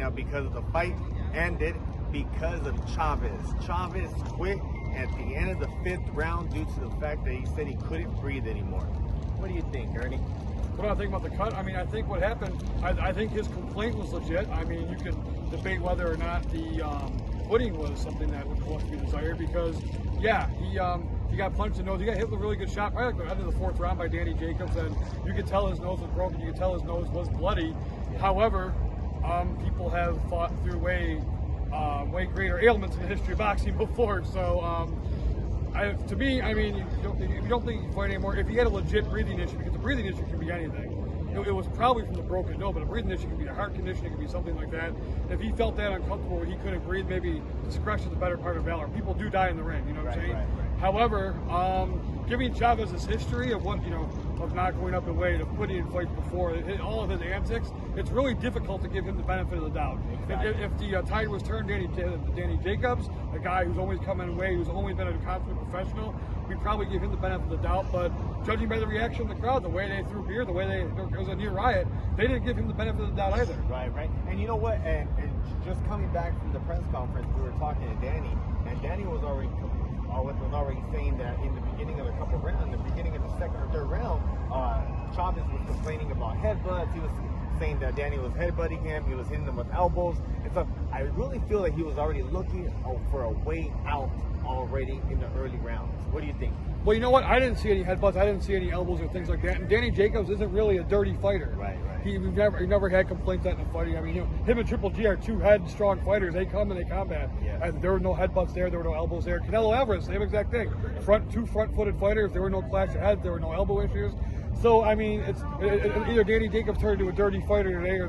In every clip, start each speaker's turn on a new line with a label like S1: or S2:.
S1: now because of the fight ended because of Chavez. Chavez quit at the end of the 5th round due to the fact that he said he couldn't breathe anymore. What do you think, Ernie?
S2: What do I think about the cut? I mean, I think what happened, I think his complaint was legit. I mean, you can debate whether or not the footing was something that was to be desired because, yeah, he got punched in the nose. He got hit with a really good shot, probably like the end of the 4th round by Danny Jacobs, and you could tell his nose was broken. You could tell his nose was bloody. However, people have fought through way greater ailments in the history of boxing before. So, to me, I mean, if you don't think you can fight anymore, if he had a legit breathing issue, because a breathing issue can be anything. It was probably from the broken nose, but a breathing issue can be a heart condition, it can be something like that. If he felt that uncomfortable, he couldn't breathe, maybe discretion is the better part of valor. People do die in the ring, you know what I'm saying? Right. However, giving Chavez his history of what, of not going up in weight, of putting in fights before, all of his antics, it's really difficult to give him the benefit of the doubt. Exactly. If the tide was turned to Danny Jacobs, a guy who's always come in weight, who's only been a consummate professional, we'd probably give him the benefit of the doubt. But judging by the reaction of the crowd, the way they threw beer, the way it was a near riot, they didn't give him the benefit of the doubt either.
S1: Right. And you know what? And just coming back from the press conference, we were talking to Danny, and Danny was already saying that in the beginning of a couple rounds, in the beginning of the 2nd or 3rd round, Chavez was complaining about headbutts. He was saying that Danny was headbutting him. He was hitting him with elbows and stuff. I really feel that he was already looking for a way out already in the early rounds. What do you think?
S2: Well, you know what? I didn't see any headbutts. I didn't see any elbows or things like that. And Danny Jacobs isn't really a dirty fighter.
S1: Right.
S2: He never had complaints that in the fighting. I mean, him and Triple G are 2 headstrong fighters. They come and they combat. Yes. And there were no headbutts there. There were no elbows there. Canelo Alvarez, same exact thing. 2 front-footed fighters. There were no clash of heads. There were no elbow issues. So I mean, it's either Danny Jacobs turned into a dirty fighter today, or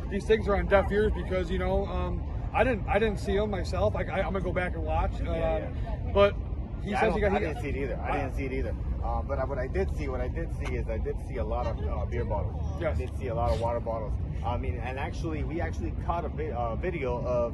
S2: these things are on deaf ears because I didn't see him myself. I'm gonna go back and watch. But he says he got.
S1: I didn't see it either. But what I did see is I did see a lot of beer bottles.
S2: Yes.
S1: I did see a lot of water bottles. I mean, and we actually caught a video of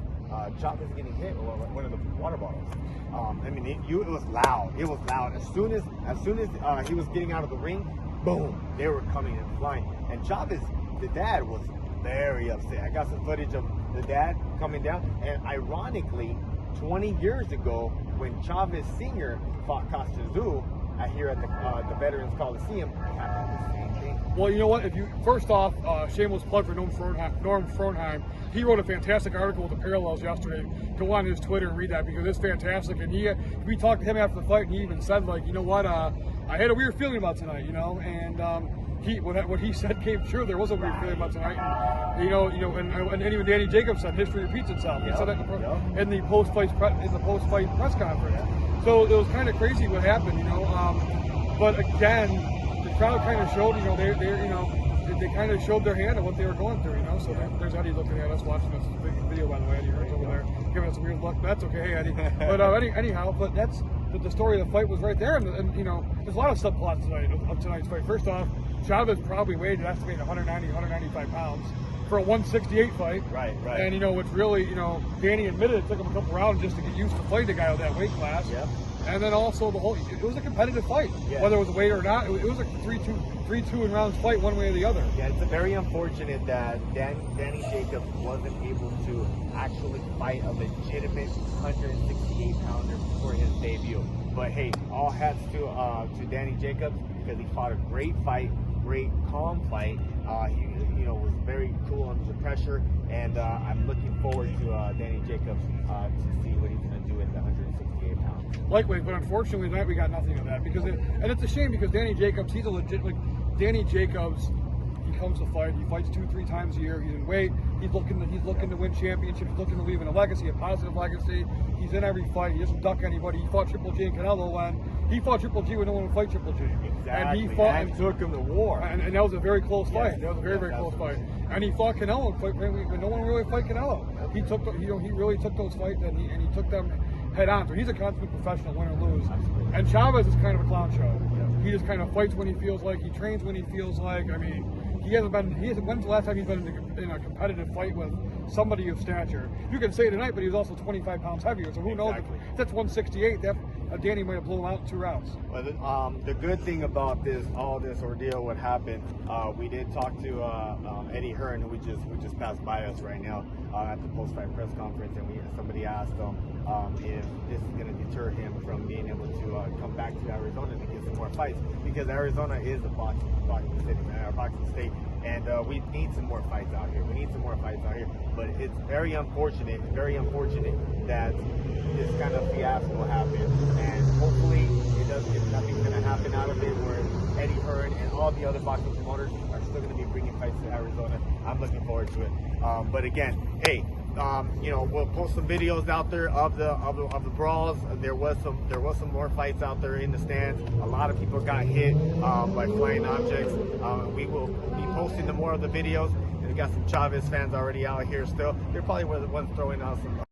S1: Chavez getting hit with one of the water bottles. I mean, it was loud. It was loud. As soon as he was getting out of the ring, boom, they were coming and flying. And Chavez, the dad, was very upset. I got some footage of the dad coming down. And ironically, 20 years ago, when Chavez Sr. fought Costa here at the Veterans Coliseum, it happened the same thing.
S2: Well, you know what? First off, shameless plug for Norm Fronheim. He wrote a fantastic article with the parallels yesterday. Go on his Twitter and read that because it's fantastic. And we talked to him after the fight, and he even said, like, you know what? I had a weird feeling about tonight, and what he said came true. There was a weird feeling about tonight, and even Danny Jacobs said history repeats itself. He said that in the post-fight press conference. So it was kind of crazy what happened, But again, the crowd kind of showed, they kind of showed their hand of what they were going through, So there's Eddie looking at us, watching this big video, by the way. Eddie Hearn's over there giving us a weird look. That's okay, Eddie. But anyhow, that's the story of the fight was right there, and there's a lot of subplots of tonight's fight. First off, Chavez probably weighed an estimated 190, 195 pounds for a 168 fight.
S1: Right.
S2: And it's really, Danny admitted it took him a couple rounds just to get used to fighting a guy with that weight class.
S1: Yep.
S2: And then also it was a competitive fight, whether it was a weight or not. It was a 3-2 in rounds fight, one way or the other. Yeah,
S1: it's very unfortunate that Danny Jacobs wasn't able to actually fight a legitimate 168-pounder for his debut. But hey, all hats to Danny Jacobs because he fought a great fight, great calm fight. He was very cool under the pressure, and I'm looking forward to Danny Jacobs to see what he's going to do at the 168 pounds.
S2: Likewise, but unfortunately tonight we got nothing of that and it's a shame because Danny Jacobs, he's a legit Danny Jacobs. He comes to fight. He fights 2-3 times a year. He's in weight. He's looking to win championships. He's looking to leave in a legacy, a positive legacy. He's in every fight. He doesn't duck anybody. He fought Triple G and Canelo when he fought Triple G when no one would fight Triple G.
S1: Exactly.
S2: And he fought
S1: and took him to war.
S2: And that was a very close fight. That was a very close fight. And he fought Canelo when no one really fight Canelo. He really took those fights and he took them head on. So he's a consummate professional, win or lose. And Chavez is kind of a clown show. He just kind of fights when he feels like. He trains when he feels like. I mean, when's the last time he's been in a competitive fight with somebody of stature? You can say tonight, but he was also 25 pounds heavier. So who knows? If that's 168. Danny might have blown him out in 2 rounds.
S1: But the good thing about all this ordeal, what happened, we did talk to Eddie Hearn, who just passed by us right now at the post-fight press conference, and somebody asked him if this is going to deter him from being able to come back to Arizona to get some more fights, because Arizona is a boxing city, boxing state, and we need some more fights out here. We need some more fights out here, but it's very unfortunate that this kind of fiasco happened, and hopefully nothing's going to happen out of it, where Eddie Hearn and all the other boxing promoters are still going to be bringing fights to Arizona. I'm looking forward to it. But again, hey, we'll post some videos out there of the brawls. There was some more fights out there in the stands. A lot of people got hit by flying objects. We will be posting more of the videos. And we got some Chavez fans already out here still. They're probably the ones throwing out some